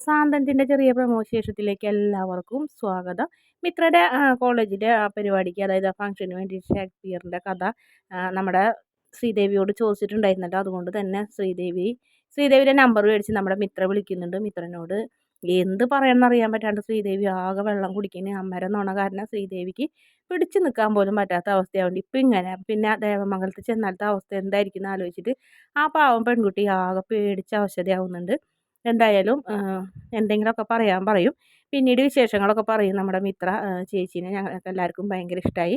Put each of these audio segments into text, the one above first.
സാന്തനത്തിൻ്റെ ചെറിയ പ്രമോശേഷത്തിലേക്ക് എല്ലാവർക്കും സ്വാഗതം. മിത്രയുടെ കോളേജിലെ പരിപാടിക്ക്, അതായത് ആ ഫംഗ്ഷന് വേണ്ടി ഷേക്സ്പിയറിൻ്റെ കഥ നമ്മുടെ ശ്രീദേവിയോട് ചോദിച്ചിട്ടുണ്ടായിരുന്നല്ലോ. അതുകൊണ്ട് തന്നെ ശ്രീദേവിയുടെ നമ്പർ മേടിച്ച് നമ്മുടെ മിത്ര വിളിക്കുന്നുണ്ട്. മിത്രനോട് എന്ത് പറയണമെന്ന് അറിയാൻ പറ്റാണ്ട് ശ്രീദേവി ആകെ വെള്ളം കുടിക്കുന്നു. അമ്മേരെ നുണ കാരണം ശ്രീദേവിക്ക് പിടിച്ചു നിൽക്കാൻ പോലും പറ്റാത്ത അവസ്ഥയാവുന്നുണ്ട്. ഇപ്പം ഇങ്ങനെ പിന്നെ ദേവമംഗലത്ത് ചെന്നാലത്തെ അവസ്ഥ എന്തായിരിക്കും എന്ന് ആലോചിച്ചിട്ട് ആ പാവം പെൺകുട്ടി ആകെ പേടിച്ച് അവശതയാവുന്നുണ്ട്. എന്തായാലും എന്തെങ്കിലുമൊക്കെ പറയാൻ പറയും. പിന്നീട് വിശേഷങ്ങളൊക്കെ പറയും. നമ്മുടെ മിത്ര ചേച്ചീനെ ഞങ്ങൾക്ക് എല്ലാവർക്കും ഭയങ്കര ഇഷ്ടമായി.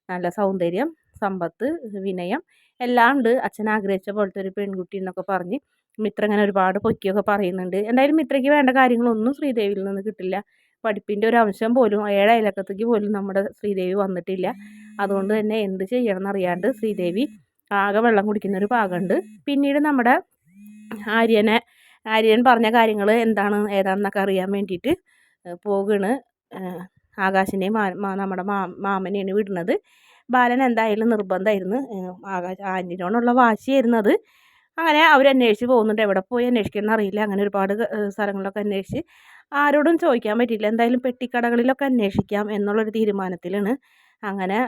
നല്ല സൗന്ദര്യം, സമ്പത്ത്, വിനയം എല്ലാം ഉണ്ട്. അച്ഛൻ ആഗ്രഹിച്ച പോലത്തെ ഒരു പെൺകുട്ടി എന്നൊക്കെ പറഞ്ഞ് മിത്ര ഇങ്ങനെ ഒരുപാട് പൊക്കിയൊക്കെ പറയുന്നുണ്ട്. എന്തായാലും മിത്രയ്ക്ക് വേണ്ട കാര്യങ്ങളൊന്നും ശ്രീദേവിയിൽ നിന്ന് കിട്ടില്ല. പഠിപ്പിൻ്റെ ഒരു അംശം പോലും 7 അയലക്കത്തേക്ക് പോലും നമ്മുടെ ശ്രീദേവി വന്നിട്ടില്ല. അതുകൊണ്ട് തന്നെ എന്ത് ചെയ്യണം എന്നറിയാണ്ട് ശ്രീദേവി ആകെ വെള്ളം കുടിക്കുന്ന ഒരു പാകമുണ്ട്. പിന്നീട് നമ്മുടെ ആര്യൻ പറഞ്ഞ കാര്യങ്ങൾ എന്താണ് ഏതാണെന്നൊക്കെ അറിയാൻ വേണ്ടിയിട്ട് പോകണ്. ആകാശിനെയും നമ്മുടെ മാമനെയാണ് വിടുന്നത്. ബാലൻ എന്തായാലും നിർബന്ധമായിരുന്നു. ആൻറ്റിനോടുള്ള വാശിയായിരുന്നത്. അങ്ങനെ അവരന്വേഷിച്ച് പോകുന്നുണ്ട്. എവിടെ പോയി അന്വേഷിക്കണം അറിയില്ല. അങ്ങനെ ഒരുപാട് സ്ഥലങ്ങളിലൊക്കെ അന്വേഷിച്ച് ആരോടും ചോദിക്കാൻ പറ്റില്ല. എന്തായാലും പെട്ടിക്കടകളിലൊക്കെ അന്വേഷിക്കാം എന്നുള്ളൊരു തീരുമാനത്തിലാണ്. അങ്ങനെ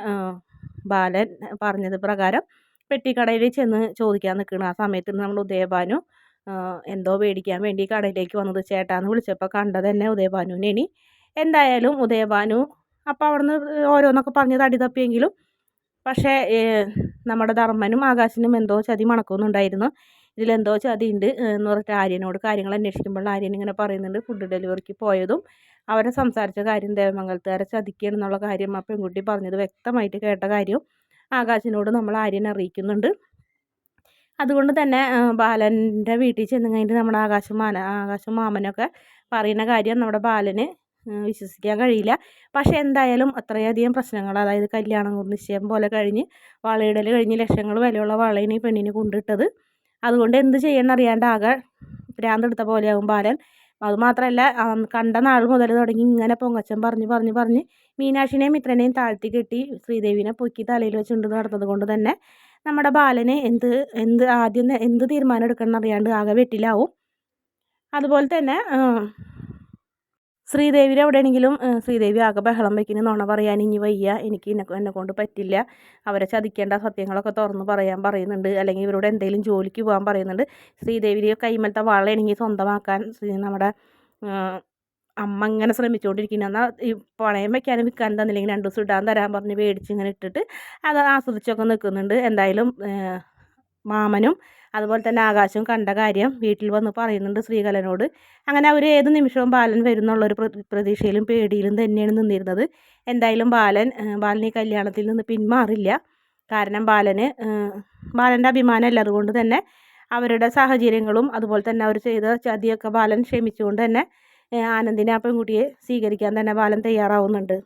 ബാലൻ പറഞ്ഞത് പ്രകാരം പെട്ടിക്കടയിൽ ചെന്ന് ചോദിക്കാൻ നിൽക്കണം. ആ സമയത്ത് നമ്മൾ ഉദയഭാനു എന്തോ മേടിക്കാൻ വേണ്ടി കടയിലേക്ക് വന്നത്. ചേട്ടാന്ന് വിളിച്ചപ്പോൾ കണ്ടത് തന്നെ ഉദയഭാനുവിനെ. എന്തായാലും ഉദയഭാനു അപ്പോൾ അവിടുന്ന് ഓരോന്നൊക്കെ പറഞ്ഞ് തടി തപ്പിയെങ്കിലും പക്ഷേ നമ്മുടെ ധർമ്മനും ആകാശിനും എന്തോ ചതി മണക്കുന്നുണ്ടായിരുന്നു. ഇതിലെന്തോ ചതി ഉണ്ട് എന്ന് പറഞ്ഞിട്ട് ആര്യനോട് കാര്യങ്ങൾ അന്വേഷിക്കുമ്പോൾ ആര്യൻ ഇങ്ങനെ പറയുന്നുണ്ട്. ഫുഡ് ഡെലിവറിക്ക് പോയതും അവരെ സംസാരിച്ച കാര്യം ദേവമംഗലത്തുകാരെ ചതിക്കുകയാണെന്നുള്ള കാര്യം ആ പെൺകുട്ടി പറഞ്ഞത് വ്യക്തമായിട്ട് കേട്ട കാര്യം ആകാശിനോട് നമ്മൾ ആര്യൻ അറിയിക്കുന്നുണ്ട്. അതുകൊണ്ട് തന്നെ ബാലൻ്റെ വീട്ടിൽ ചെന്ന് കഴിഞ്ഞിട്ട് നമ്മുടെ ആകാശം മാമനൊക്കെ പറയുന്ന കാര്യം നമ്മുടെ ബാലന് വിശ്വസിക്കാൻ കഴിയില്ല. പക്ഷേ എന്തായാലും അത്രയധികം പ്രശ്നങ്ങൾ, അതായത് കല്യാണം നിശ്ചയം പോലെ കഴിഞ്ഞ് വളയിടൽ കഴിഞ്ഞ് ലക്ഷങ്ങൾ വിലയുള്ള വളയിന് ഈ പെണ്ണിന് കൊണ്ടിട്ടത്. അതുകൊണ്ട് എന്ത് ചെയ്യണമെന്ന് അറിയാണ്ട് ആകെ ഭ്രാന്തെടുത്ത പോലെയാവും ബാലൻ. അതുമാത്രമല്ല കണ്ട നാൾ മുതൽ തുടങ്ങി ഇങ്ങനെ പൊങ്ങച്ചം പറഞ്ഞ് മീനാക്ഷിനെയും മിത്രനെയും താഴ്ത്തി കെട്ടി ശ്രീദേവിനെ പൊക്കി തലയിൽ വെച്ചുകൊണ്ട് നടന്നത് കൊണ്ട് തന്നെ നമ്മുടെ ബാലന് ആദ്യം എന്ത് തീരുമാനം എടുക്കണം എന്നറിയാണ്ട് ആകെ വെട്ടിലാവും. അതുപോലെ തന്നെ ശ്രീദേവിയുടെ എവിടെയാണെങ്കിലും ശ്രീദേവി ആകെ ബഹളം വയ്ക്കുന്നു. നുണ പറയാൻ ഇനി വയ്യ, എനിക്ക് എന്നെ കൊണ്ട് പറ്റില്ല, അവരെ ചതിക്കേണ്ട, സത്യങ്ങളൊക്കെ തുറന്ന് പറയാൻ പറയുന്നുണ്ട്. അല്ലെങ്കിൽ ഇവരോട് എന്തെങ്കിലും ജോലിക്ക് പോകാൻ പറയുന്നുണ്ട്. ശ്രീദേവിയുടെ കൈമലത്തെ വളയാണെങ്കിൽ സ്വന്തമാക്കാൻ നമ്മുടെ അമ്മ ഇങ്ങനെ ശ്രമിച്ചുകൊണ്ടിരിക്കുന്നു. എന്നാൽ ഈ പണയം വയ്ക്കാനും വിൽക്കാനും തന്നില്ലെങ്കിൽ 2 ദിവസം ഇടാൻ തരാൻ പറഞ്ഞ് മേടിച്ച് ഇങ്ങനെ ഇട്ടിട്ട് അത് ആസ്വദിച്ചൊക്കെ നിൽക്കുന്നുണ്ട്. എന്തായാലും മാമനും അതുപോലെ തന്നെ ആകാശവും കണ്ട കാര്യം വീട്ടിൽ വന്ന് പറയുന്നുണ്ട് ശ്രീകലനോട്. അങ്ങനെ അവർ ഏത് നിമിഷവും ബാലൻ വരുന്നുള്ളൊരു പ്രതീക്ഷയിലും പേടിയിലും തന്നെയാണ് നിന്നിരുന്നത്. എന്തായാലും ബാലൻ ഈ കല്യാണത്തിൽ നിന്ന് പിന്മാറില്ല. കാരണം ബാലൻ്റെ അഭിമാനമല്ല. അതുകൊണ്ട് തന്നെ അവരുടെ സാഹചര്യങ്ങളും അതുപോലെ തന്നെ അവർ ചെയ്ത ചതിയൊക്കെ ബാലൻ ക്ഷമിച്ചുകൊണ്ട് തന്നെ ആനന്ദിനെ ആ പെൺകുട്ടിയെ സ്വീകരിക്കാൻ തന്നെ ബാലൻ തയ്യാറാവുന്നുണ്ട്.